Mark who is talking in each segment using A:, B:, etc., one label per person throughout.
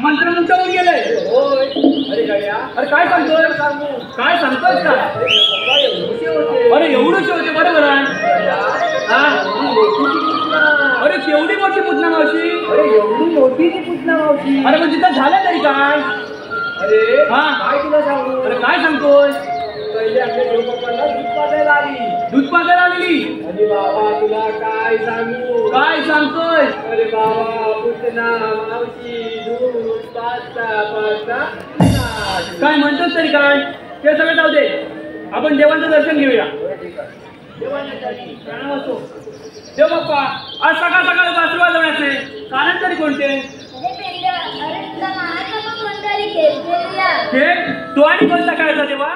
A: मंत्रालयावर गेले. अरे काय सांगतोय? काय सांगतोय का? अरे एवढेच होते बरोबर आहे. अरे केवढी मोठी पूजना मावशी.
B: अरे एवढी मोठी ती पूजना मावशी.
A: अरे पण तिथं झालं तरी काय?
B: अरे
A: हा
B: काय तुला सांगू.
A: अरे काय सांगतोय?
B: पहिले आपल्या देवबापाला दूध पाजायला आली.
A: दूध पाजायला आलेली.
B: अरे बाबा तुला काय सांगू.
A: काय सांगतोय?
B: अरे बाबा पूजना मावशी दूध पाजता
A: काय म्हणतोस तरी काय? ते सगळं जाऊ दे, आपण देवांचं दर्शन घेऊया. देव बाप्पा, आज सकाळ सकाळ बासरी वाजवण्याचे कारण तरी कोणते? तो आणि कोणता काळचा देवा?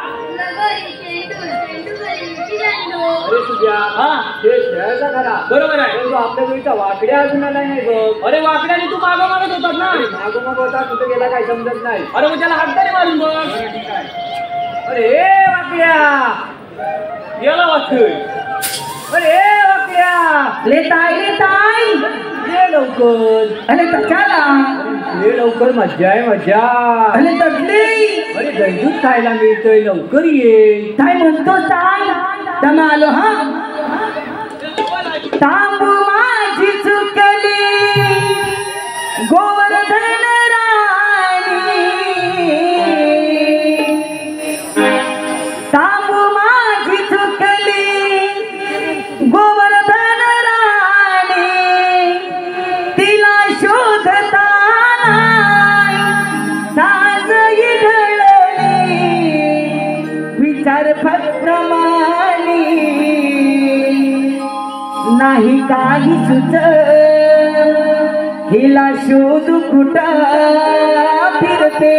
B: अरे तुझ्या
A: हा
B: हे खेळायचा खरा
A: बरोबर आहे.
B: तो आपल्या वेळीचा वाकड्या अजून आला नाही बघ.
A: अरे वाकड्याने तू मागं मागत होतात ना.
B: मागोमाग होता कुठे गेला काय समजत नाही.
A: अरे मग त्याला हातदारी मारून बघ.
B: अरे वाकड्या
A: याला वाटतोय.
B: अरे वाकड्या
C: लेताय
B: ये लवकर.
C: अरे कशाला?
B: ये लवकर मज्जा आहे मज्जा.
C: अरे तटली.
B: अरे दहीदूध खायला मिळतंय लवकर ये.
C: काय म्हणतो ताई? दमा आलो हा. तांबू माझी चुकली गोवर्धन राणी. तांबू माझी चुकली गोवर्धन राणी. तिला शोधता साजई ढळली विचार फक्त मानी. नाही काही सुच हिला शोध कुठं फिरते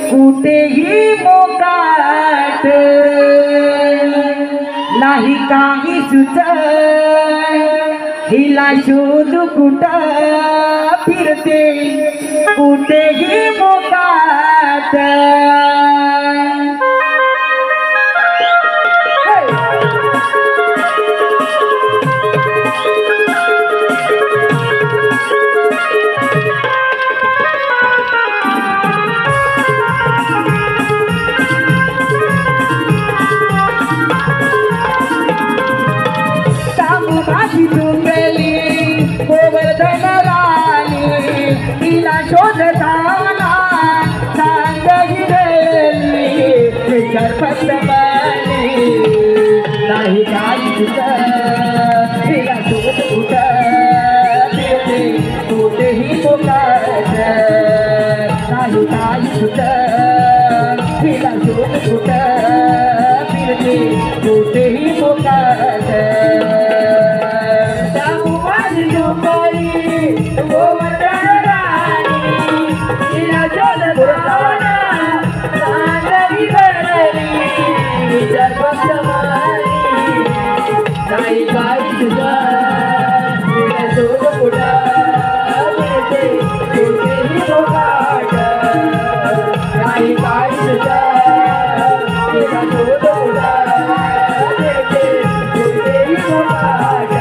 C: कुठेही मोकाट. नाही काही सुच हिला शोध कुठं फिरते कुठेही मोकाट. गोवर्धन राणी तिला शोधताना सांगही गेली विचार फक्त मानी. नाही काही तुझं तिला शोध कुठं फिरते कुठेही मोकाट. नाही काही तुझं तिला शोध कुठं फिरते कुठेही मोकाट. नाही काय तुझा शोध कुठं फिरते कुठेही मोकाट. नाही काय तुझा शोध कुठं फिरते कुठेही मोकाट.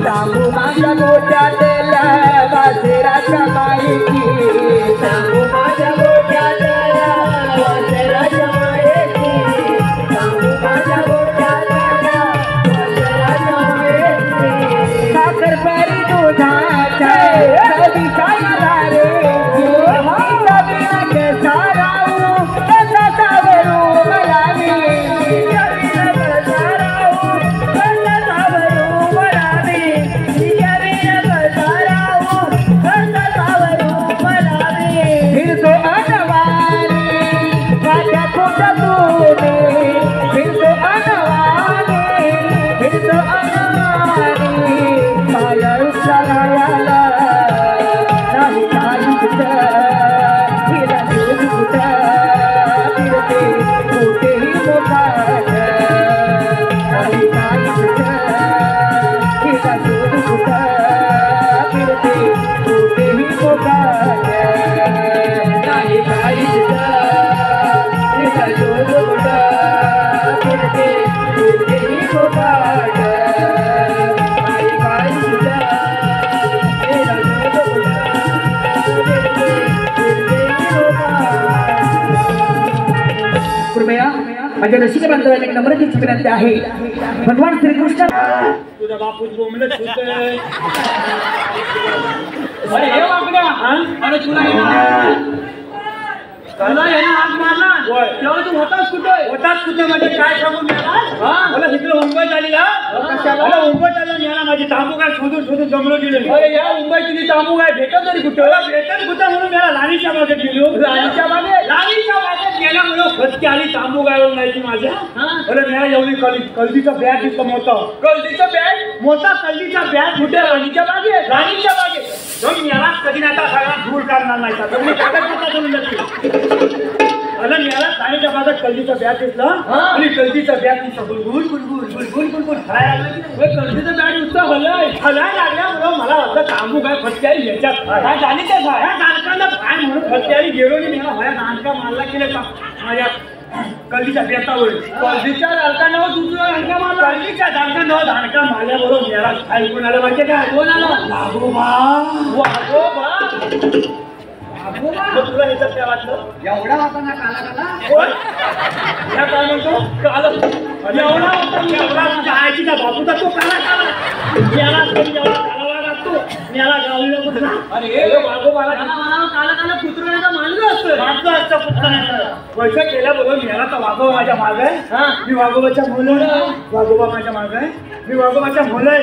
C: तांबू माझ्या गोट्यातल्या वासराच्या मायेची. तांबू माझ्या गोट्यातल्या वासराच्या मायेची. तांबू माझ्या गोट्यातल्या वासराच्या मायेची. साखर परी दुधाच्या चवीच्या दारेची. चवीला कसा राहू कसा सावरू मला मी. चवीला कसा राहू कसा सावरू मला मी. हिचा शोध कुठं फिरते कुठेही कोकाट नाही काहीच हिचा शोध कुठं फिरते कुठेही कोकाट नाही काहीच हिचा शोध कुठं फिरते कुठेही कोकाट. कृपया माझ्या रसिक बांधवांना एक नम्रतेची विनंती आहे. भगवान श्रीकृष्ण
A: तुझा बापूच बोंबलत होतोय. अरे हे बापड्या, अरे तुला हात मारला तेव्हा तू होतास कुठे म्हणजे काय सांगून मला तिकडे मुंबईत आलेला मला मुंबईत आला मिळाला माझी तांबू काय शोधून जमलो गेलो. अरे या मुंबईत तुझी तांबू काय भेटत तरी कुठं भेटत कुठं म्हणून मला लाणीच्या बागेत गेलो. लाणीच्या बागेत गेल्यामुळे फटकी आली तांबू गायवून नाही माझ्या. अरे मला एवढी कल्दीचा बॅग इतकं मोठं कल्दीचा बॅग कुठे राणीच्या बागेत मला कधी नाही सगळा धूळ काढणार नाही अरे मला राणीच्या बागेत कल्दीचा बॅग घेतला आणि कल्दीचा बॅग गुलगुल खायला लागला. कल्दीचा बॅग नुसता हलाय लागल्यामुळं मला वाटलं तांबू काय फटक्याली याच्यात काय झाली त्या नानकांना काय म्हणून फटक्याली गेलो आणि मला माझ्या नानका मारला केलं का माझ्या कल्दीच्या बेतावर कल्दीच्या दानकांना दुसरा दानका मारला कल्दीच्या दानकांना दानका मारल्याबरोबर मेरा ऐकून आलं माहिती काय कोण आलं वाघोबा तुला ह्याच्यात काय वाटलं एवढा होता ना काला या काय म्हणतो काल एवढा होता तुझ्या आईचा बापूचा तो काला याला गावला कुठला अरे वाघोबाला काला पुत्रण्याचा मानलं असतं पैसा केल्याबरोबर मेला तर वाघोबा माझ्या माग आहे. मी वाघोबाच्या मुलं वाघोबा माझ्या माग आहे. मी वाघोबाच्या मुलं आहे.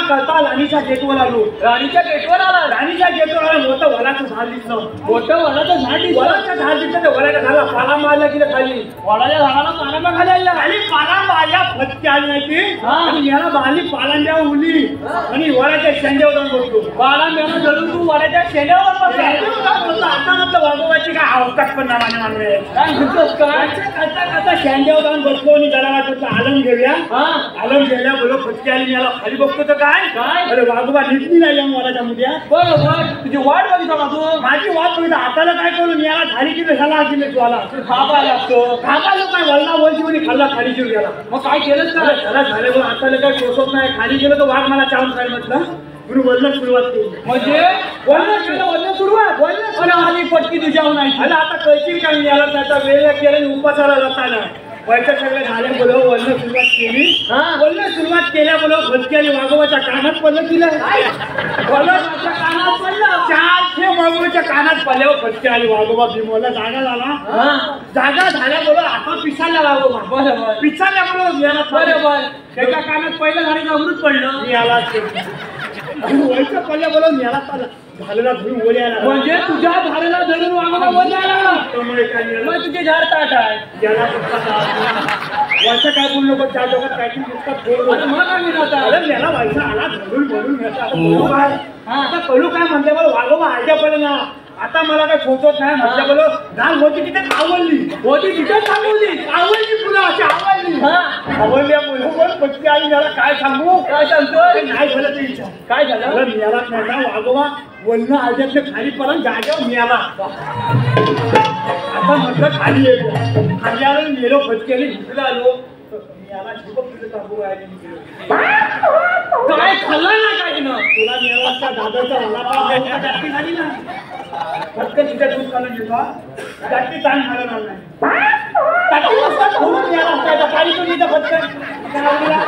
A: करता राणीच्या गेटवर आलो. राणीच्या गेटवर आला मोठं वडाचं झाड दिसलं. वडाचं झाड दिसलं ते वडाच्या झाडाला पाला मारला की खाली वडाच्या झाडाला पाला खाली खाली पाला मारल्या फटके आली नाही ती आणि याला बाली पालांड्या उली आणि वडाच्या शेंड्यावर जाऊन बसलो. पाला मेला धरून तू वडाच्या शेंड्यावर बसला. आता म्हटलं वाघोबाची काय अवकाश पण नावाने मानवे काय म्हणतोस काय करता शेंड्यावर जाऊन बसलो आणि जरा वाटत आलम घेऊया. आलम गेल्या बोलो फटके आली याला खाली बघतो तर काय अरे वाघोबा निघली नाही वडाच्या मुद्या बरोबर तुझी वाट बघितला का तू माझी वाट बघितला. हाताला काय करून याला खाली की झाला की तू आला खापायला असतो खापायला काय वळला वळची म्हणे खाल्ला खाली शिव गेला. मग काय केलंच का त्याला झालं बघ हाताला काय टोचत नाही खाली गेलं तर वाघ मला चावून काय म्हटलं म्हणून वळणं सुरुवात केली. म्हणजे वळणं सुरुवात आली फटकी तुझ्यावर नाही आणि आता कळतील का मी याला त्याचा वेळ केला उपासाला जाताना पैसा सगळं झाल्या बोलो वळणं सुरुवात केल्या बोलो फटकी आली वाघोबाच्या कानात पडलं तिला वाघोबाच्या कानात पडलं 4 वाघोबाच्या कानात पडल्यावर फटकी आली वाघोबा भीमोला जागा झाल्या बोलो आता पिसाला वाघोबा बरोबर पिसाल्या बोलो याला बरोबर त्याच्या कानात पहिलं झालेलं अमृत पडलं याला वयच्या पडल्या बोलो याला झालेला धरून वर यायला म्हणजे तुझ्या झालेला धरून वाघोबा वर यायला लागला त्यामुळे काय मग तुझे झाड ताट आहे याला वरचं काय बोलू नको त्या लोकात काय याला व्हायचा आला धरून बोलून आता पळू काय म्हणते मला वाघोबा आयडिया पडे ना आता मला काय सोचत नाही म्हटलं बोलो झाड होती तिथे आवडली तिथे आवडली पुन्हा अशी आवडल्या मुलं पटकी आई याला काय सांगू काय सांगतो नाही झालं ते विचार काय झालं मिळाला नाही ना वाघोबा वळणं आल्यातलं खाली पर्यंत जाग्यावर मिळाला आता म्हटलं खाली येतो खाली आलो गेलो फटकेने झुकला आलो मिळाला झुकत तुझं काबू काय खाल्ला ना काय ना तुला मिळाला दादाचा जास्ती झाली ना फटकन तिच्या दूध काढून घेतो जास्ती ताण झाला नाही काही तो तिथं फटकन झाड बघा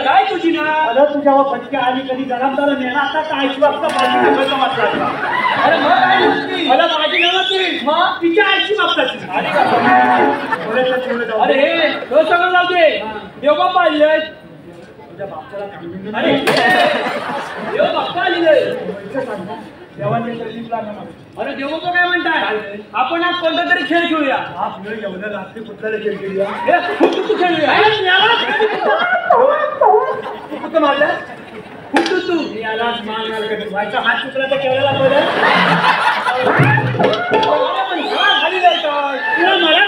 A: काय तुझी ना तुझ्यावर फटके आली कधी जबाबदार नेला आता काय वाजता अरे मग काय मला माझी नव्हती मग तिच्या आईची बाबताची अरे तो सगळं जाऊ दे देवा पाहिजे तुझ्या बापच्याला अरे देव बाप्पा आलेलं देवाने अरे देवबाप्पा काय म्हणताय आपण आज कोणता तरी खेळ खेळूया एवढ्या रात्री कुठला खेळ खेळूया खेळूया कुठं मारलं कुठं तू मी याला मारणार कधी व्हायचा हात चुकला तर केवढ्याला बरं मला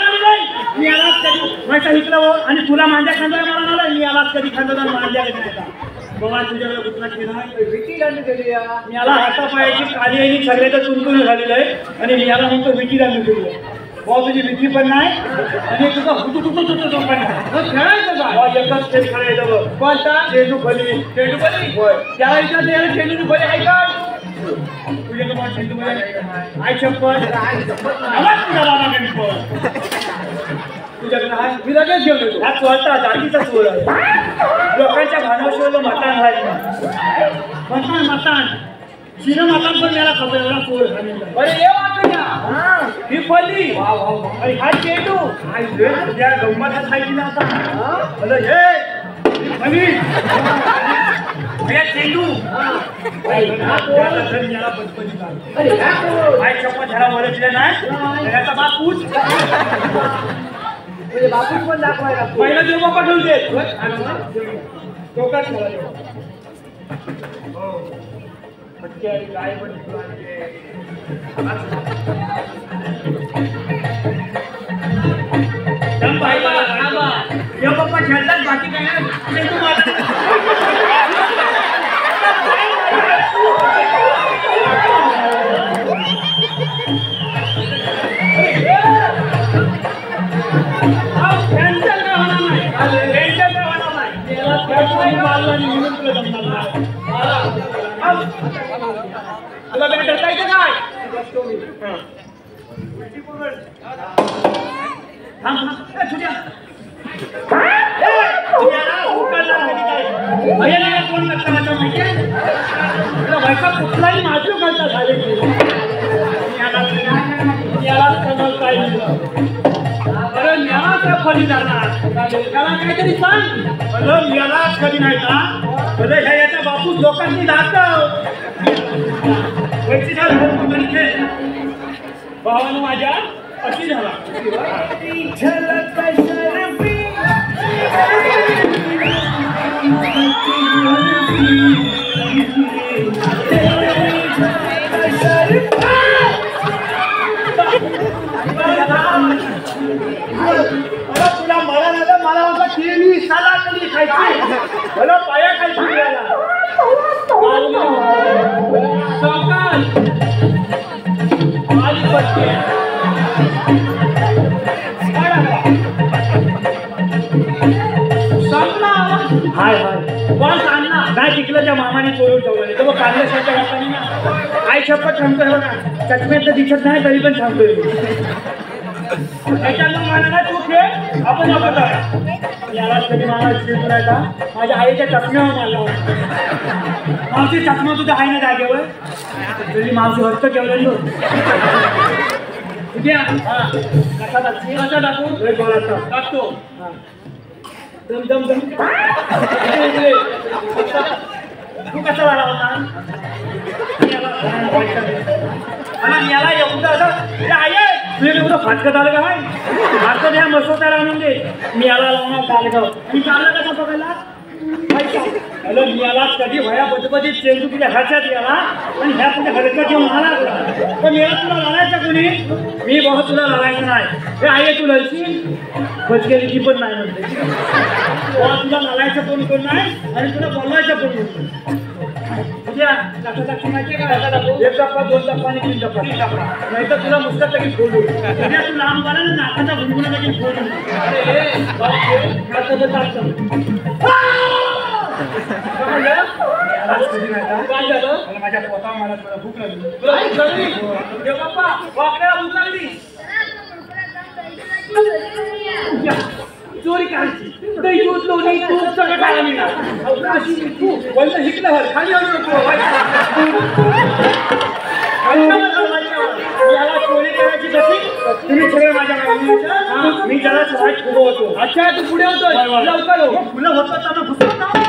A: मी यालाच कधी व्हायचा हिकला आणि तुला मांड्या खांदा मला मला मी यालाच कधी खांदा मांड्या कधी बाबा तुझ्याकडे कुठला खेळा विटी दांडू केली मी याला हातापायाची काली आणि सगळ्याचं तुंतून झालेलं आहे आणि मी याला म्हणतो विटी दांडू केली आहे बाबा तुझी भीती पण नाही आणि तुझा हुटू पण नाही खेळायचं का एकच खेळ खेळायचं बघ कोणता चेंडू खोली होय त्याला विचार त्याला चेंडू खोली आहे का तुझ्या तुम्हाला चेंडू खोली आई चप्पल आवाज तुझा बाबा गणपत तुझ्याकडे हा मी लगेच घेऊन येतो हा चोरता जातीचा चोर आहे लोकांच्या भानाशिवाय मतान व्हायचं मतान शिन मतान पण मला खबर एवढा चोर अरे ये वाटूया ही फली अरे हा चेंडू त्या गंमत खायची ना आता अरे हे फली चेंडू आई चप्पल झाला ओळखले नाही त्याचा बापूच बापूच पण दाखवायला पहिला देव बापा घेऊन दे टोकाच काय पण देव बाप्पा खेळतात बाकी काय तुला बॅट काय कुठलाही माझं घालता झाले बरं याला फली जाणार त्याला काहीतरी सांग बरं यालाच कधी नाही का बरं ह्या याच्या बापू लोकांनी दाखव भावानं माझ्या अशी झाला तुला मला नाही मला वाटलं केली साला कधी खायची मला पाया खायची हाय हाय बस आणला काय शिकलं त्या मामाने चोरून ठेवलं तर मग कांद्याच्या घाताने ना आई शपथ सांगतोय बघा चष्म्यात तर दिसत नाही तरी पण सांगतोय त्याच्यानं मला तू खेळ आपण याला कधी मला शिकून राहिला माझ्या आईच्या चष्म्यावर मारला मावशी चष्मा तुझ्या आहे ना जागेवर तुझी मावशी हस्त ठेवलेली होती उद्या कसा टाकते कसा टाकू टाकतो दम दम दम तू कसा झाला होता आणि याला एवढं असं आहे तुझ्या एवढं फाटकत आलं का फाटकत ह्या मसोत्याला आणून दे मी याला लावणार कालगाव मी चालला कसा बघायला हॅलो मी याला कधी भया पद्धतीत चेंडू तुझ्या ह्याच्यात याला आणि ह्या तुझ्या हलक्यात घेऊन मला पण मला तुला लढायचं कोणी मी बहुत तुला लढायचं नाही हे आहे तू लढशील बचकेली ती पण नाही म्हणते तुला लढायचं कोण नाही आणि तुला बोलवायचं कोण उद्या टाकी माहिती का एक टप्पा दोन टप्पा आणि तीन टप्पा नाही तर तुला मुस्तात लगेच फोडू उद्या तू लांब मला ना नाकाचा गुणगुणा लगेच फोडू काय झालं माझ्या पोटा मला भूक लागली बाप्पा वाकड्याला भूक लागली चोरी करायची दही दूध लोणी तूप सगळं खायला मिळणार अशी तू बोलत शिकलं खाली आणू नको याला चोरी करायची कशी तुम्ही सगळे माझ्या मी त्याला शाळेत पुढे होतो अच्छा तू पुढे होतो लवकर हो फुलं होतं त्यांना घुसवता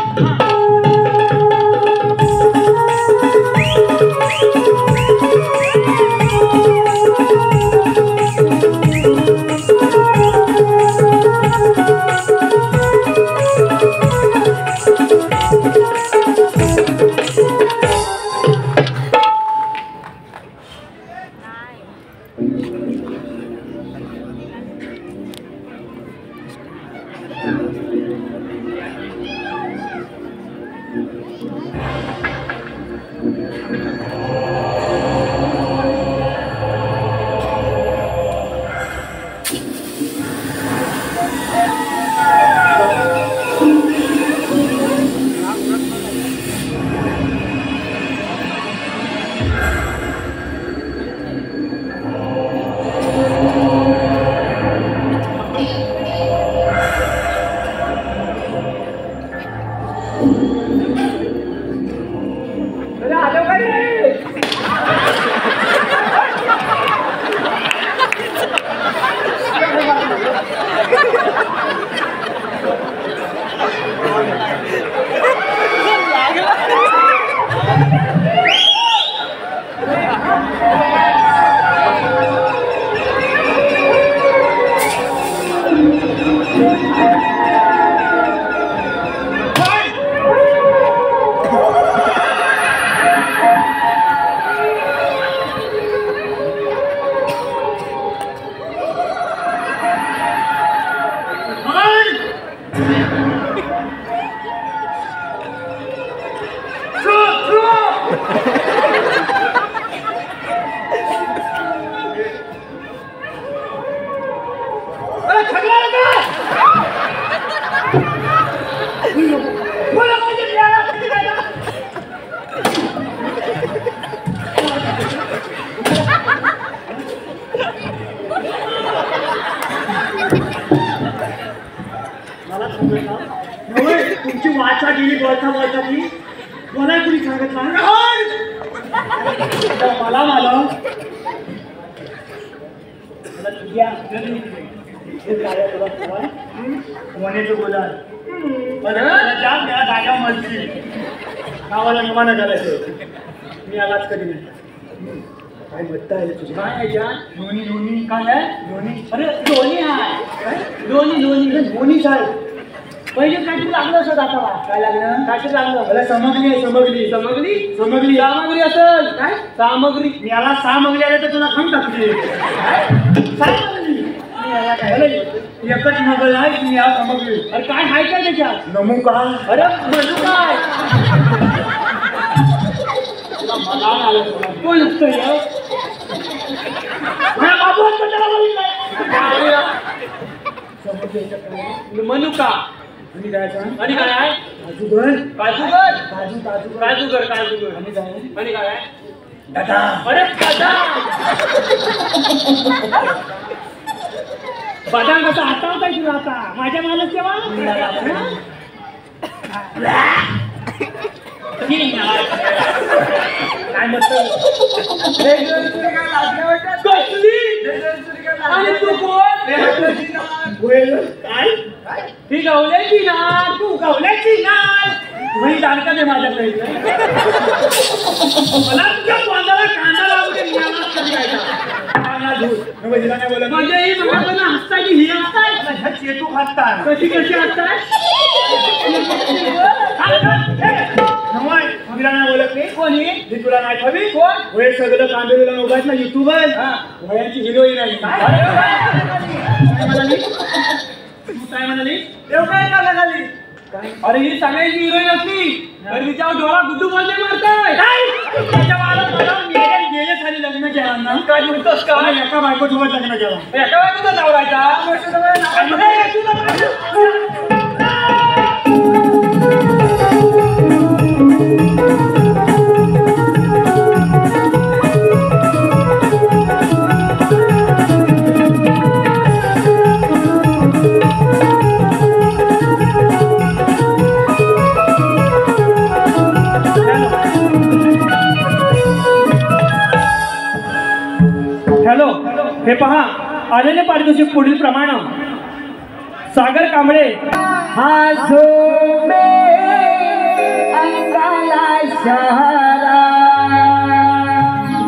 A: तुमची वाचा गेली बोलता बोलता ती मला कुणी सांगत नाही मला मला मनेचं बोला जागा मस्ती गावाला नमाना करायचं मी आलाच कधी नाही काय बघता आहे तुझं काय आहे या दोन्ही दोन्ही काय आहे दोन्ही अरे दोन्ही आहे दोन्ही दोन्ही दोन्हीच आहे पहिले काहीतरी लागलं असं दाखवा काय लागलं काहीतरी लागलं मला सामग्री आहे सामग्री सामग्री सामग्री सामग्री असेल काय सामग्री मी याला सामग्री आले तर तुला खाऊन टाकते सामग्री एकच मगल आहे तुम्ही या सामग्री अरे काय आहे काय त्याच्यात नमू का अरे म्हणू काय म्हणू का आणि काय आहे काजूगर काजूगर काजू काजू काजूगर काजूगर आणि काय आहे दादा अरे दादा बदाम कसा हातावता तुला आता माझ्या मालक तेव्हा काय मत ही गवल्याची नाळ तू गवल्याची नाळ वही जाणता नाही माझ्याकडे मला तुझ्या तोंडाला कांदा लावून दे म्हणजे ही मला हसताय ही हसताय चेतू हसतात कशी कशी हसताय बोलत नाही कोणी मी तुला नाही हवी कोण वय सगळं कांदोलीला उभायच ना युट्यूबर वयांची हिरोईन आहे काय म्हणाली अरे ही सगळ्यांची हिरोईन असली तर तिच्यावर डोळा गुड्डू बोलले मारताय गेले खाली लग्न केला ना काय म्हणतोस का एका बायको सोबत लग्न केला एका बायकोचा नवरायचा हॅलो हे पहा आलेले पारितोषिक पुढील प्रमाणे सागर कांबळे
B: हा झोंबे अंगाला शहरा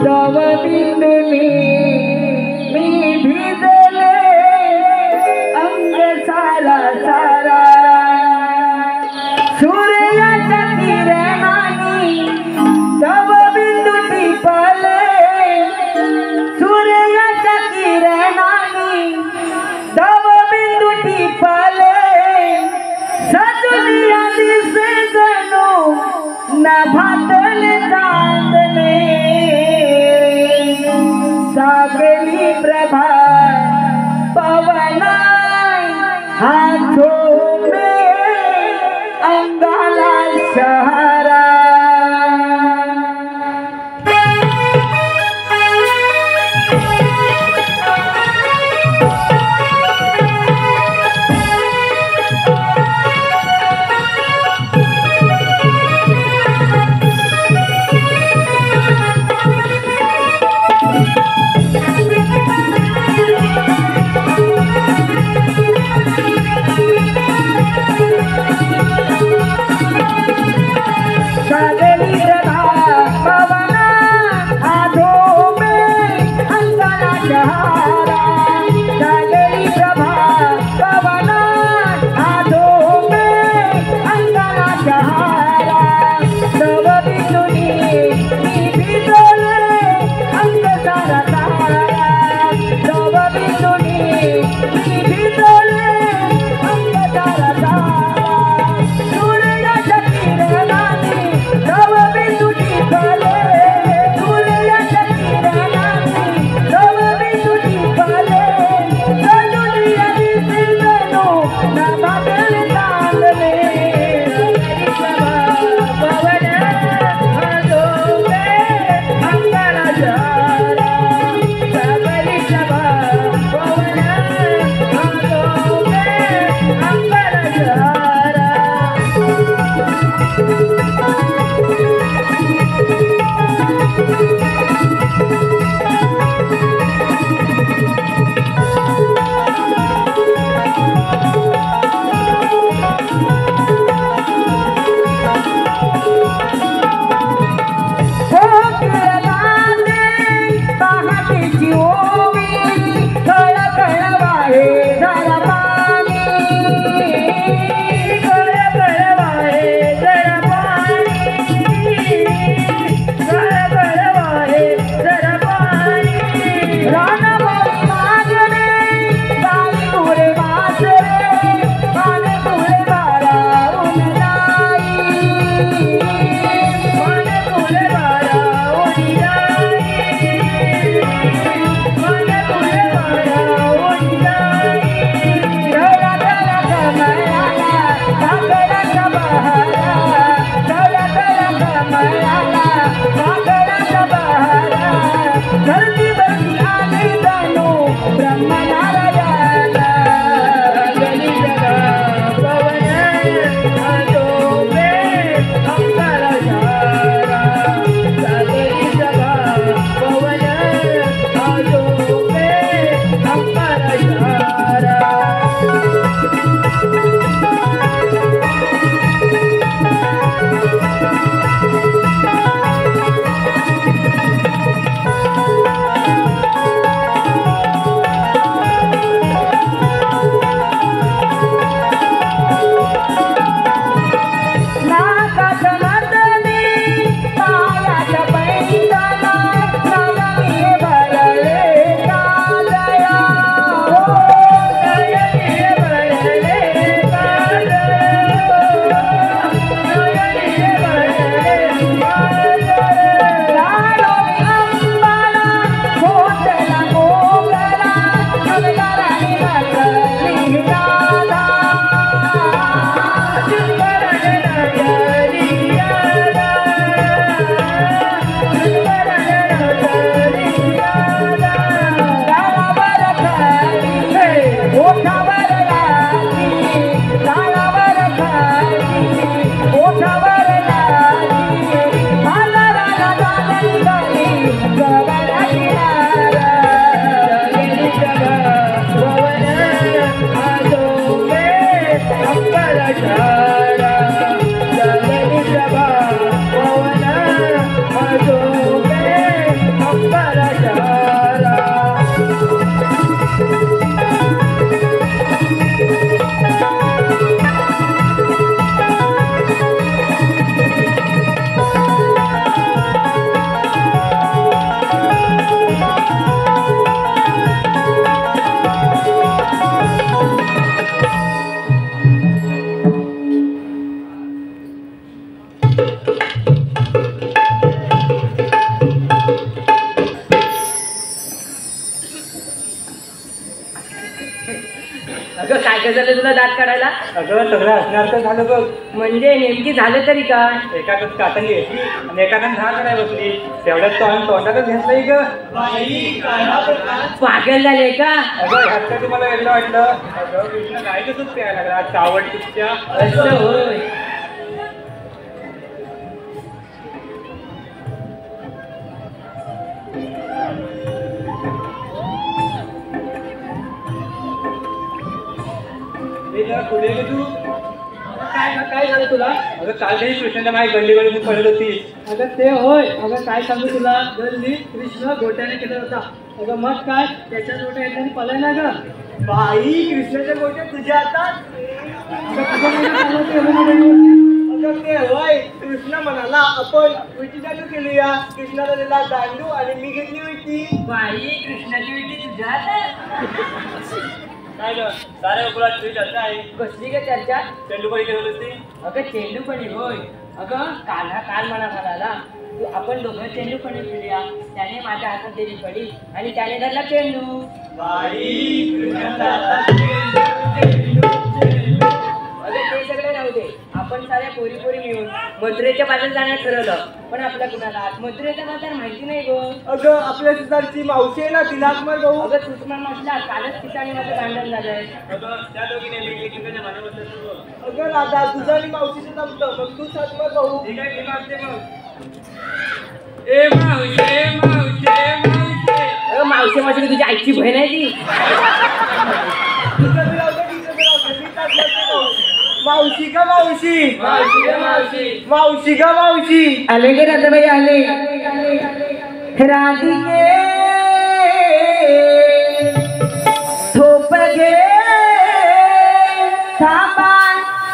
B: दव बिंदुनी मी भिजले अंग सारा सारा सूर्याच्या किरणानी दव बिंदू टिपले सूर्याच्या किरणानी दव बिंदू टिपले सजुनिया दिसे जणू नभातले चांदणे सागरी प्रभा पवन हाथों में अंगाला सहारा जमलं तुला दात काढायला?
A: अगं सगळं असणार तर झालं बघ.
B: म्हणजे नेमकी झालं तरी काय?
A: एकाच कातंगी घेतली आणि एकानं झाड करायला बसली. तेवढ्यात तोंडातच घेतलंय ग.
B: पागल झाले का?
A: अगं ह्यात काय तुम्हाला वेगळं वाटलं? अगं कृष्ण काय तसंच प्यायला लागला चावट तुझ्या.
B: असं होय.
A: पुढे गे तू.
C: काय झालं तुला?
A: अगं काल काही कृष्णाच्या मागे गल्ली गल्ली पडत होती.
C: अगं ते होय. अगं काय सांगू तुला, गल्ली कृष्ण गोट्याने केला होता. अगं मग काय, त्याच्या गोट्या येताना पलाय ना ग.
A: बाई कृष्णाच्या गोट्या तुझ्या हातात.
C: अगं
A: ते होय. कृष्ण म्हणाला आपण विटी चालू केलूया. कृष्णाला दिला दांडू आणि मी घेतली विटी.
B: बाई कृष्णाची विटी तुझ्या हातात?
A: काय ग साऱ्या उकळात तुझी चर्चा आहे.
B: कसली का चर्चा?
A: चेंडूपडी खेळत होती.
B: अगं चेंडूपणी होय. अगं काल मला म्हणाला तू आपण दोघं चेंडूपणी खेळूया. त्याने माझ्या हातात दिली पडी आणि त्याने धरला चेंडू. अगं ते सगळे राहू दे. आपण साऱ्या पोरी पोरी मिळून मथुरेच्या बाजार जाण्यात ठरवलं. पण आपल्या कुणाला मथुरेचा बाजार माहिती नाही गो.
A: अगं आपल्या शेजारची मावशी आहे ना तिला मग भाऊ.
B: अगं सुषमा मावशीला कालच तिचं आणि माझं भांडण झालंय.
A: त्या दोघीने अगं राधा तुझं आणि मावशीचं जमतं. मग तू सांग मग भाऊ. ठीक आहे मी मागते मग. ए मावशे मावशे मावशे.
B: अगं मावशी मावशी तुझी आईची बहीण आहे ती.
A: मावशी का मावशी.
B: मावशी का मावशी.
A: मावशी का मावशी.
C: आले गे राधाबाई आले. राधिके थोप गे थांबा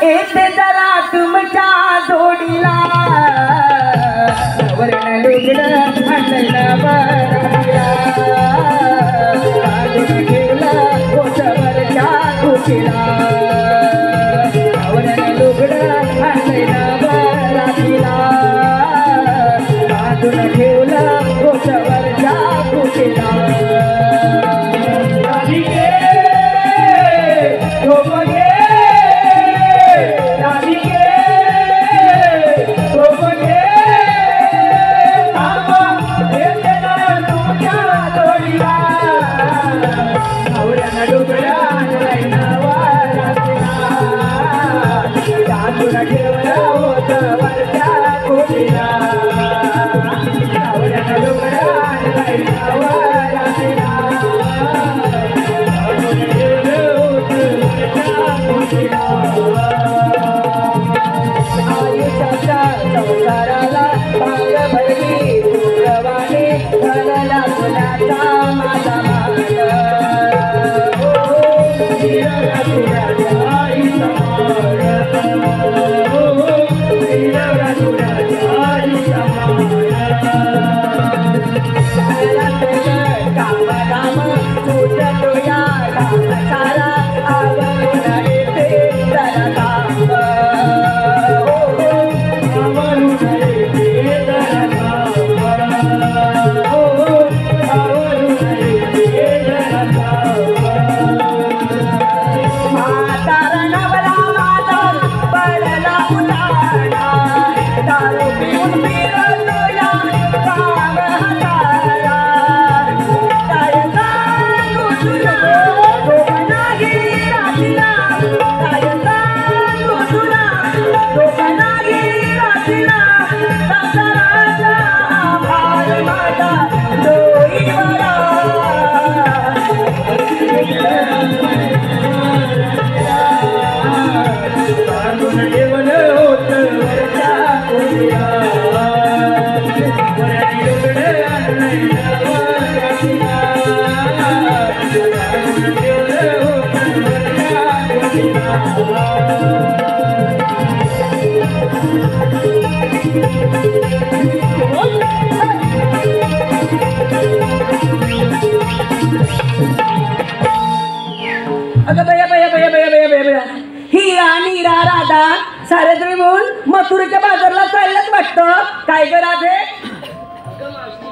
C: येते जरा तुमच्या जोडीला. वर्ण लुगडं आणलं बरं ठेवलं कोसवरच्या कुशीला. वर्ण लुगडं आणलं बरातीला. बाजूला ठेवलं कोसवरच्या कुशीला. राधिके झोप घे. राधिके झोप घे. थांबा येते ना तुमच्या जोडीला. आवड्यानं डुबळ्या आणलाय वारातीला. बाजूला ठेवलं होतं वरच्या कुशीला. आवड्यानं डुबळ्या आणलाय वारातीला. आयुष्याच्या संसाराला भाग भरली प्रवाने घडला तुझ्याचा माझा मान. हिरव्या तुझ्याच्या आई समान. हिरव्या तुझ्याच्या आई समान. काम काम सुटतो या काम सारा आवरून येते जरा काम. आवरून येते जरा काम. आवरून येते जरा काम. म्हातारा नवरा माझा पडला उतारा. दारू पिऊन फिरतो या काम हाताला. काय सांगू तुला दोघांनाही रात्रीला. काय सांगू तुला दोघांनाही रात्रीला. संसाराचा भार माझा डोईवरा. बांधून ठेवलं होतं वरच्या कुशीला. वरती डोंगर आणलंय वारातीला. बांधून ठेवलं होतं वरच्या कुशीला. अगं बया बया बया बया बया बया बया. हिरा नीरा राधा सारे तुम्ही म्हणून मथुरेच्या बाजारला चाललंच वाटतं. काय ग राधे?
B: अगं मावशी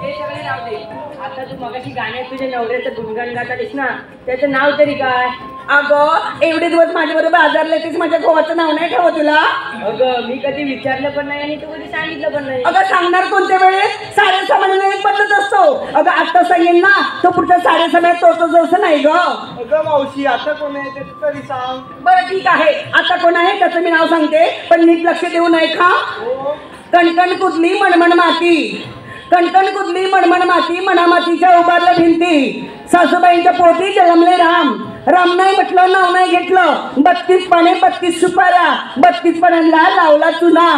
B: ते सगळे राहू दे. आता तू मगाशी गाण्यात तुझ्या नवऱ्याचं गुणगान गात आलीस ना, त्याचं नाव तरी काय?
C: अगं एवढे दिवस माझ्याबरोबर बाजारला येतेस, माझ्या गोवाचं नाव नाही ठेवत तुला?
B: अगं मी कधी विचारलं पण नाही आणि तू कधी सांगितलं पण नाही.
C: अगं सांगणार कोणत्या वेळेस? साडेसहा महिन्याला एक बदलत असतो. अगं आता सांगेल ना तो पुढच्या 6.5 महिन्यात तो जसं नाही ग.
A: अगं मावशी आता कोण आहे ते तरी सांग.
C: बरं ठीक आहे, आता कोण आहे त्याचं मी नाव सांगते, पण नीट लक्ष देऊ नये का? कणकण कुदली मणमण माती, कणकण कुदली मणमण माती, मनामातीच्या उभारल्या भिंती. सासूबाईंच्या पोटी जन्मले राम, राम नाही म्हटलं नाव नाही घेतलं. 32 पाने 32 सुपाऱ्या, 32 पाण्यांना लावला चुना.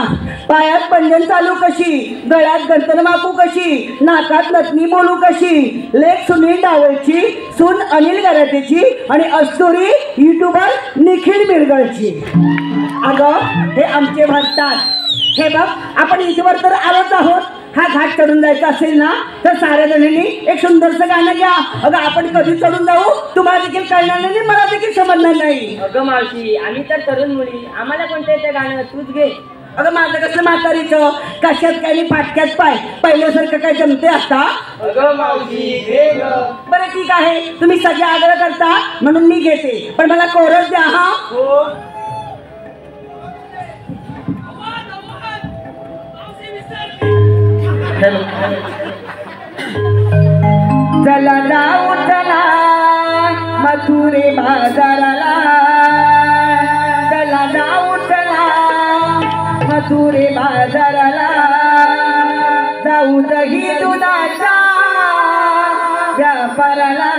C: पायात पंजन चालू कशी, गळ्यात गंतन वाकू कशी, नाकात नथनी बोलू कशी. लेख सुनील डावळची, सून अनिल गराटेची आणि अस्तुरी युट्यूबर निखिल मिरगळची. अगं हे आमचे भारतात. हे बघ आपण इथवर तर आलोच आहोत. हा घाट चढून जायचा असेल ना तर साऱ्या जणांनी एक सुंदरसं गाणं घ्या. अगं आपण कधी चढून जाऊ तुम्हाला देखील कळणार नाही, मला देखील समजणार नाही.
B: अगं मावशी आम्ही तर तरुण मुली, आम्हाला कोणतं येतं गाणं, तूच घे.
C: अगं माझं कसलं म्हातारीचं, कशात काही फाटक्यात पाय, पहिल्यासारखं काय जमते आता?
B: अगं मावशी घे ग.
C: बरं ठीक आहे, तुम्ही सगळे आग्रह करता म्हणून मी घेते, पण मला कोरस द्या. हा
A: हो
C: चला जाऊ चला मथुरे बाजाराला, चला जाऊ चला मथुरे बाजाराला. जाऊ दही दुधाच्या व्यापाराला.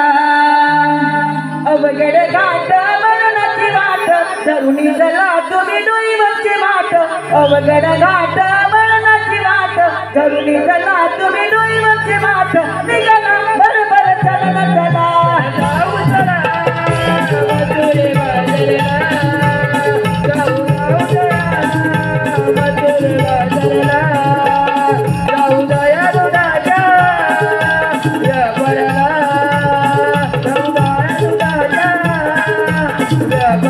C: अवघड घाट मरणाची वाट, धरुणी चला तुम्ही डोईवरची वाट. अवघड घाट मरणाची वाट, धरुणी चला तुम्ही डोईवरची वाट. निघाला बरोबर चला चला जाऊ चला मथुरे बाजाराला. जाऊ चला मथुरे बाजाराला. जाऊ दया दुधाच्या व्यापाराला. जाऊ दया दुधाच्या व्यापाराला.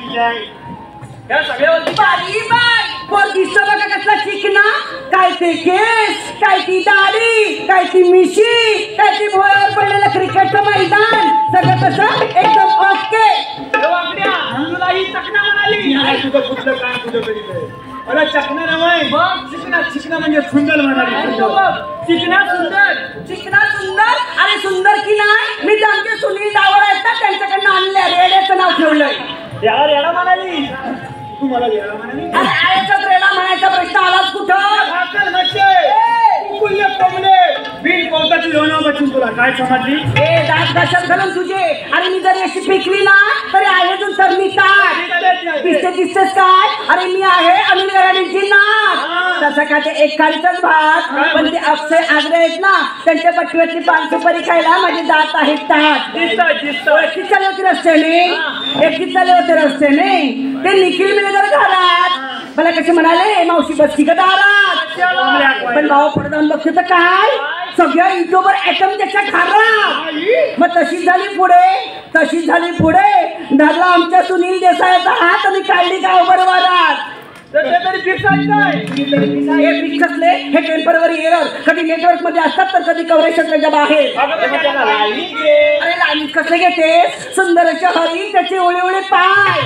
A: सगळ्या
B: त्या सगळ्यावरती
C: बाई बाई पोर दिसतो बघा कसला चिकना, काय ते केस, काय ती दाढी, काय ती मिशी, काय ती भोयावर पडलेलं क्रिकेटचं मैदान, सगळं कसं एकदम ओके.
A: तुला ही चकना म्हणाली तुझं कुठलं काम तुझं तरी अरे चकना नव्हे चिकना. चिकना म्हणजे सुंदर म्हणाली.
C: चिकना सुंदर, चिकना सुंदर. अरे सुंदर की नाही, मी ते आमचे सुनील डावळ आहेत ना त्यांच्याकडनं आणले, रेड्याचं नाव ठेवलंय.
A: याला रेडा म्हणाली तू मला रेडा म्हणाली.
C: आयाचाच रेडा म्हणायचा प्रश्न आलाच कुठं.
A: बिल कोणताची लोणं बचून तुला काय समजली.
C: ए दात कशात घालून तुझे. अरे मी जरी अशी पिकली ना तरी आहे तू तर मी काय दिसतेस काय. अरे मी आहे अनिल गराडींची नाक. तसं का ते एक काळीचाच भात, पण ते अक्षय आग्रे आहेत ना त्यांच्या पटव्यातली पानसुपारी खायला माझे दात आहेत ताट. एकटीच चालले होते रस्त्याने, एकटीच चालले होते रस्त्याने. ते निखिल मिळेल घरात मला कसे म्हणाले मावशी बसती का दारात. पण भाऊ पुढे जाऊन बघते तर काय सगळ्या युट्यूबवर ऍटम त्याच्या घरात. मग तशीच झाली पुढे धरला आमच्या सुनील देसाईचा हात आणि काढली गाव बरोबरात. हे टेम्पररी एरर कधी नेटवर्क मध्ये असतात तर कधी कव्हरेज क्षेत्राच्या बाहेर. अरे लाईनीत कसले घेते सुंदर हरी त्याचे ओळे ओळे पाय.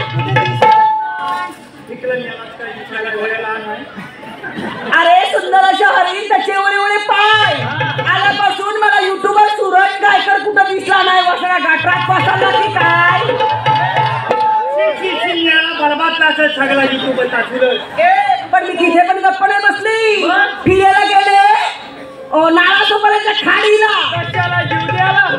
C: अरे सुंदर हरी त्याचे ओळे ओळे पाय. आल्यापासून मला युट्यूबवर सूरज गायकर कुठं दिसला नाही. वसरा घाटात बसला की काय
A: सगळा युट्यूब.
C: पण मी तिथे पण गप्पा नाही बसली. फिरायला गेले नाला सोपाऱ्याच्या खाडीला.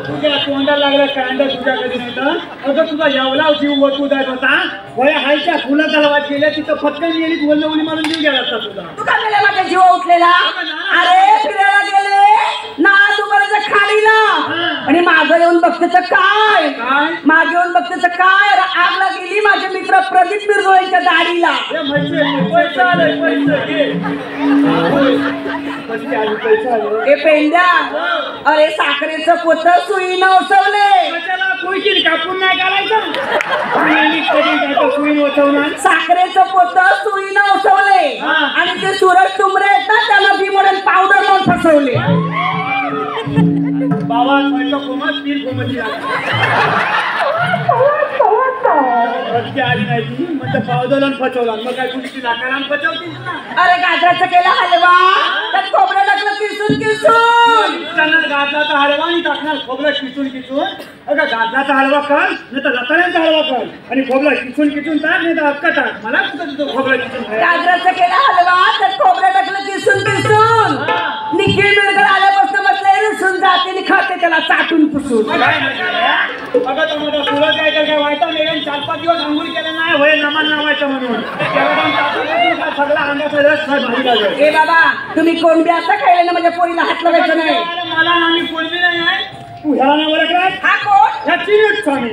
A: तुझ्या तोंडाला लागला कांदा तुझ्या कधी नव्हता. अगं तुझा एवढा जीव वतू जात होता. वया हायच्या फुलं तलवात गेल्या तिथं फटकन गेली तू वल्ल उडी मारून जीव गेला असता तुझा.
C: तू का गेला माझ्या जीवा उठलेला. अरे फिरायला गेले नाला सोपाऱ्याच्या खाडीला आणि मागं येऊन बघते तर काय मागे येऊन बघते तर काय आगला गेली माझे मित्र प्रदीप बिरगोळेंच्या दाढीला. ए पेंड्या अरे साखरेचं पोत सुईनं ओसवले.
A: कापून नाही काढायचं सुई ओसवणार.
C: साखरेचं पोत सुईनं ओसवले आणि ते सूरज तुमरे येतात त्यांना भीमोडन पावडर लावून फसवले.
A: बाबा कोमत पीर कोमती आली नाही ती म्हणजे पावदोलन फसवला. मग काय कुठची नाकाराम फसवती.
C: अरे गाजराचं केला हलवा त्यात खोबरं टाकलं किसून
A: गाजराचा हलवा आणि टाकणार खोबरं किसून. अगं गाजराचा हलवा कर नाही तर रताळ्यांचा हलवा कर आणि खोबरं किसून टाक नाही तर अक्का टाक. मला कुठं तुझं खोबरं किसून.
C: गाजराचं केला हलवा त्यात खोबरं टाकलं किसून. निखिल मिळकर आल्यापासून बसले रुसून जाते खाते त्याला चाटून पुसून.
A: अगं तो माझा सूरज काय वाईटा मेळून 4-5 दिवस अंघोळ केलं नाही होय नमान नावायचं म्हणून सगळा अंगाचा रस भारी लागेल.
C: ए बाबा तुम्ही कोणबी आता खायला ना माझ्या पोरीला हात लावायचं नाही.
A: मला आम्ही कोणबी नाही आहे. तू ह्याला नाही ओळखला.
C: हा कोण.
A: ह्या चिन्नूच स्वामी.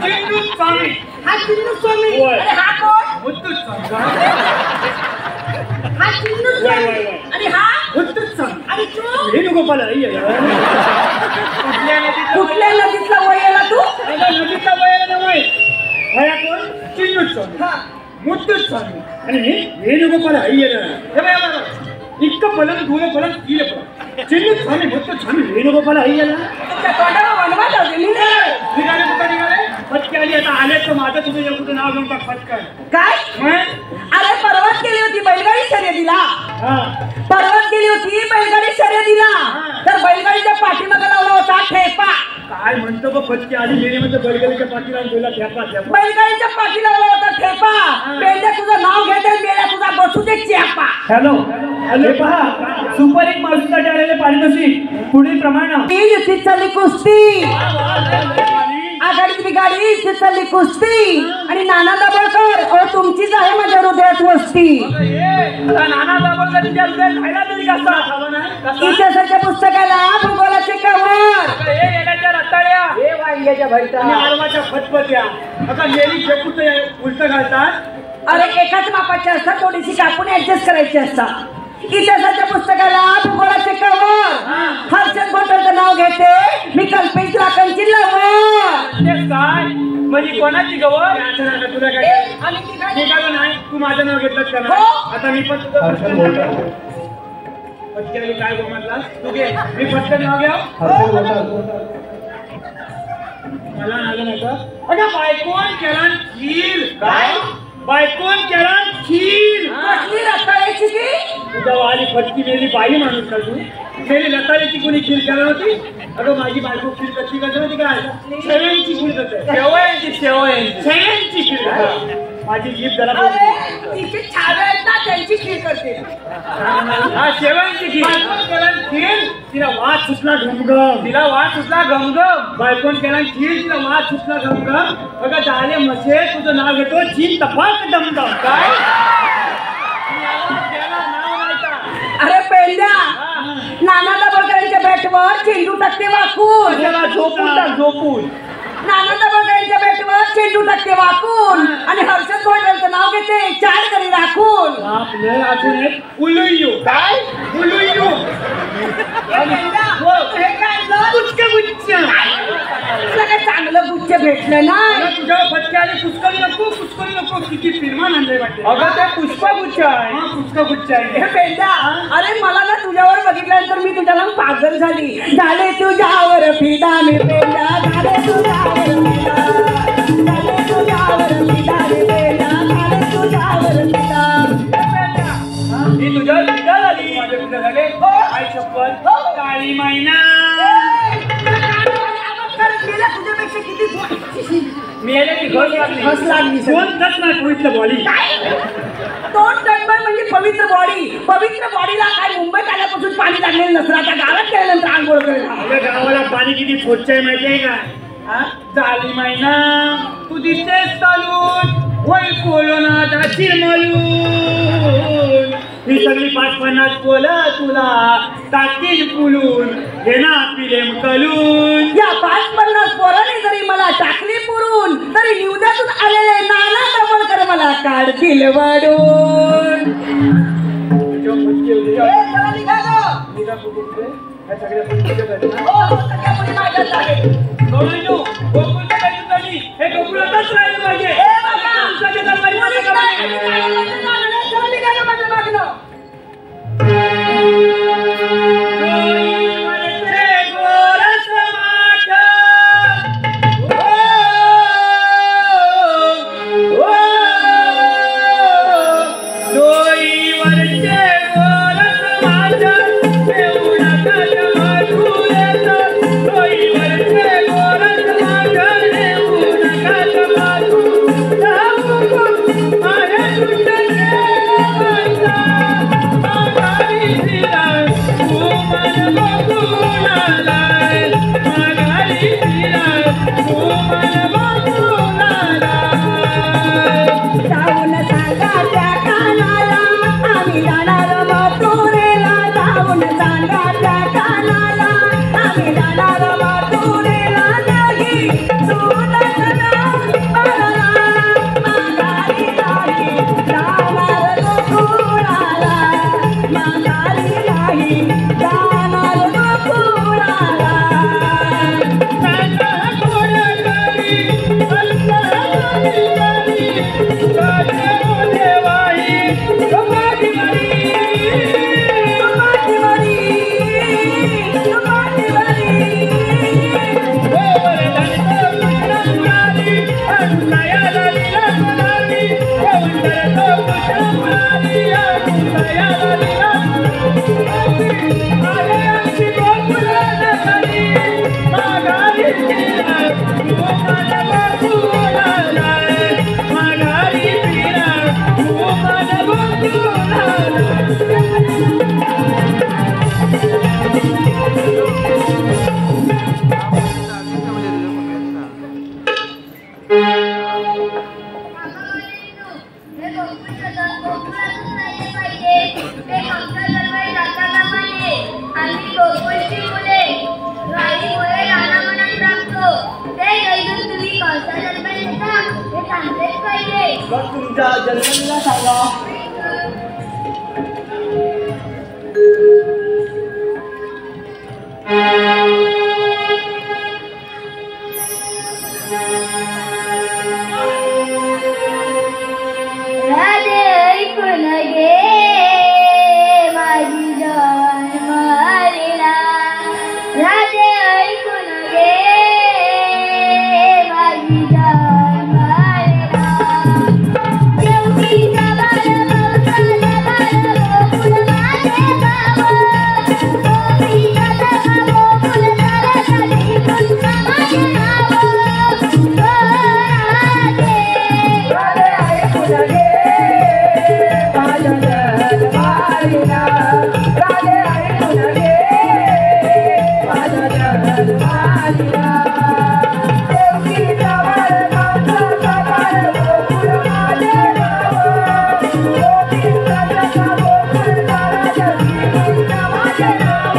A: चिन्नूच स्वामी.
C: हा चिन्नूच स्वामी. अरे हा कोण.
A: मुत्तूच स्वामी.
C: हा चिन्नूच स्वामी आणि हा
A: मुत्तूच स्वामी.
C: आणि तू
A: वेणुगोपाल
C: कुठल्या नदीतला वयाला तू.
A: नदीचा वयाला नव्हे. वया कोण चिन्नूच स्वामी मुत्तूच स्वामी आणि वेणुगोपाल अय्यर. इतकं फलन दूर फलन तिले फलन चिन्नूच स्वामी मुत्तूच स्वामी वेणुगोपाल अय्यर. निघाले कुठं निघाले फटके आली. आता आले तर माझं तुम्ही कुठं नाव घेऊन टाक फटकन
C: काय. अरे परवाच गेली होती बैलगाडी शर्यतीला. परवाच गेली होती बैलगाडी शर्यतीला तर बैलगाडीच्या पाठीमागे लावला होता ठेपा.
A: काय म्हणतो बघ फटके आली गेली म्हणजे बैलगाडीच्या पाठीला तुला ठेपा.
C: बैलगाडीच्या पाठी लावला होता ठेपा. पेंड्या तुझं नाव घेते मेल्या तुझा बसू दे चेपा.
A: हॅलो हॅलो पहा सुपर एक माणूसाठी आलेले पारितोषिक पुढील प्रमाणे.
C: युतीत चालली कुस्ती आघाडीतली गाडी युतीत चालली कुस्ती आणि नाना दाभोळकर तुमचीच आहे माझ्या हृदयात वस्ती.
A: नाना दाभोळकर खायला तरी कसा
C: इतिहासाच्या पुस्तकाला भूगोलाचे कवर
A: हे वांग्याच्या भरत्या फटफट्या आता नेली फेकून उलट घालतात.
C: अरे एकाच मापाचे असतात थोडीशी कापून ऍडजस्ट करायची असतात. इतिहासाच्या पुस्तकाला भूगोलाचे कवर हर्षद भोटरचं नाव घेते मी कल्पेश लाखांची लवर.
A: काय म्हणजे कोणाची गवळ तुला काय निघालं नाही तू माझं नाव घेतलंस का नाही आता मी पण तुझं पटकन काय गो म्हटलास तू घे मी पटकन नाव घ्या मला नाव नाही का अगं बायकोन केला खीर काय बायकोन केला खीर
C: कसली रताळ्याची की
A: तुझ्या वाली फटकी मेली बाई माणूस का तू मेली रताळ्याची कोणी खीर केला होती अगं माझी बायको खीर कशी करते होती काय शेवयांची खीर करते शेवयांची खीर माझी जीभ जरा
C: तिचे छावे आहेत ना त्यांची खीर करते
A: हा शेवयांची खीर तिला वाद सुटला घमघम बायकोन केला खीर तिला वाद सुटला घमघम बघा झाले मसे तुझं नाव घेतो चीन तपाक दमदम काय
C: अरे पेंड्या नाना दाभोळकरांच्या बॅटवर चेंडू टाकते वाकून
A: झोपून
C: नाना दाभोळकरांच्या बॅटवर चेंडू टाकते वाकून आणि हर्षद गोल्डरचं नाव घेते चार करी राखून
A: आपलं अजून एक उलुयू काय उलुयू
C: तुला काय चांगलं गुच्छ भेटलं ना
A: तुझ्या फटके आले पुष्करी नको किती फिल्मान आणले वाटते अगं ते पुष्पगुच्छ आहे पुष्पगुच्छ आहे
C: हे पेंड्या अरे मला ना तुझ्यावर बघितल्यानंतर मी तुझ्याला पागल झाले तुझ्यावर फिदा मी पेंड्या झाले तुझ्यावर फिदा मी पेंड्या झाले तुझ्यावर फिदा
A: मी तुझ्यावर फिदा झाली माझ्या फिदा झाले आई शपथ काळी मैना
C: तुझ्यापेक्षा किती
A: मेल्याची घस लागली दोन तस नाही पवित्र बॉडी
C: दोन टनभर म्हणजे पवित्र बॉडीला काय मुंबईत आल्यापासून पाणी लागलेलं नसतं आता गावात गेल्यानंतर आंघोळ करेल
A: गावाला पाणी किती स्वच्छ आहे माहिती आहे का झाली मैना तू दिसतेस चालून वय कोलोना जाशील मलून ही सगळी 5-50 पोलं तुला टाकील पुलून हे ना पिलेम कलून
C: या 5-50 पोरांनी जरी मला टाकली पुरून तरी निवद्यातून आलेले नाना दाभोळकर मला काढतील वाढून
A: हे गोकुळातच राहिलं पाहिजे
C: तुमच्या जन्मदिना सांगा
D: ऐकून घे माझी जन्मलीला राधे ऐकून घे माझी जन्मलीला देवकीचा बाळ पावसाला बाळ गोकुळ माझे गाव गोपीचा गोकुळ साऱ्यासाठी पुन्हा माझे नाव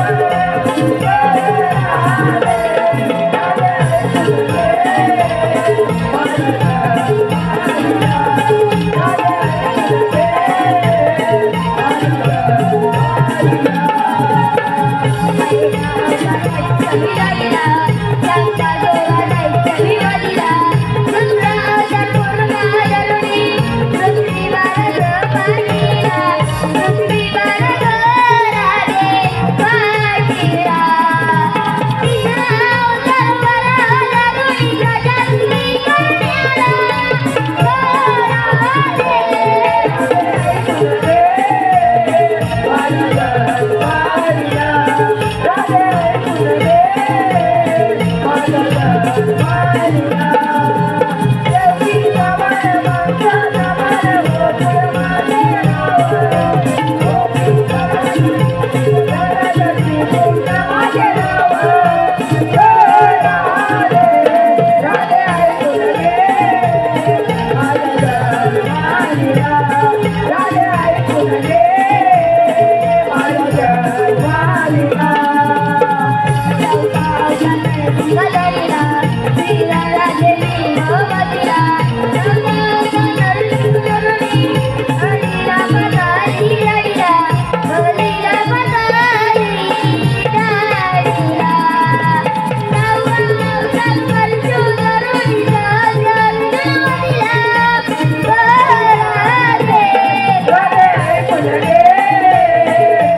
D: राधे ऐकून घे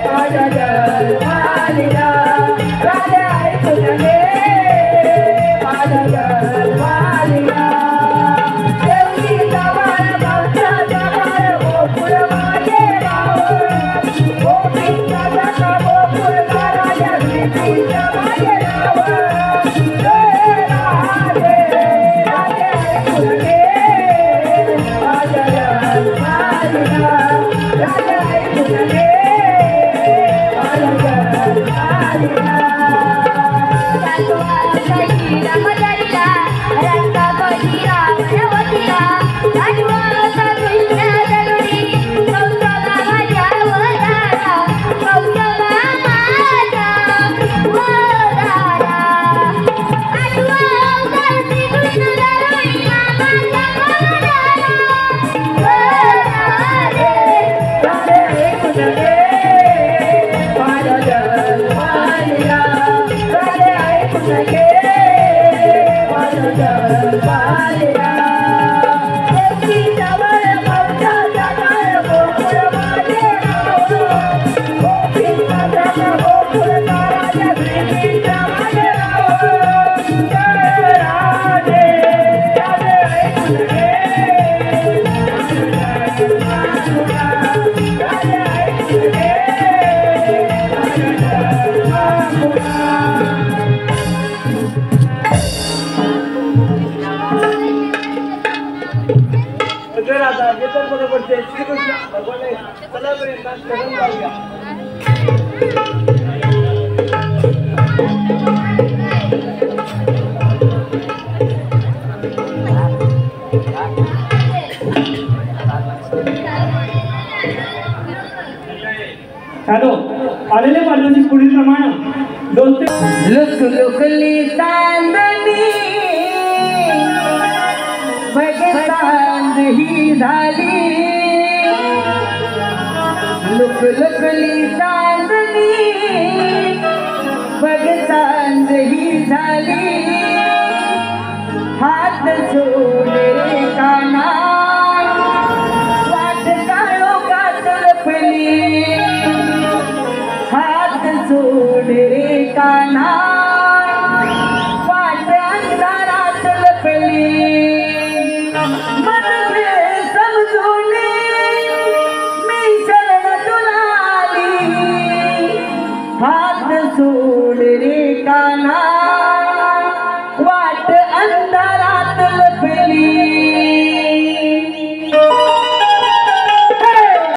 D: माझ्या जन्मलीला राधे ऐकून घे माझ्या जन्मलीला देवकीचा बाळ पावसाला बाळ गोकुळ माझे गाव गोपीचा गोकुळ साऱ्यासाठी पुन्हा माझे नाव
A: हॅलो आलेले पाठवणी पुढील प्रमाण
C: लुक लुकली चांदणी बघ चांद ही झाली लुक लुकली चांदणी बघ चांद ही झाली हात सोडे काना वाट काढो का कान्हा वाट अंधारात लपली मन घे समजून मी शरण तुला आली हात सोड रे कान्हा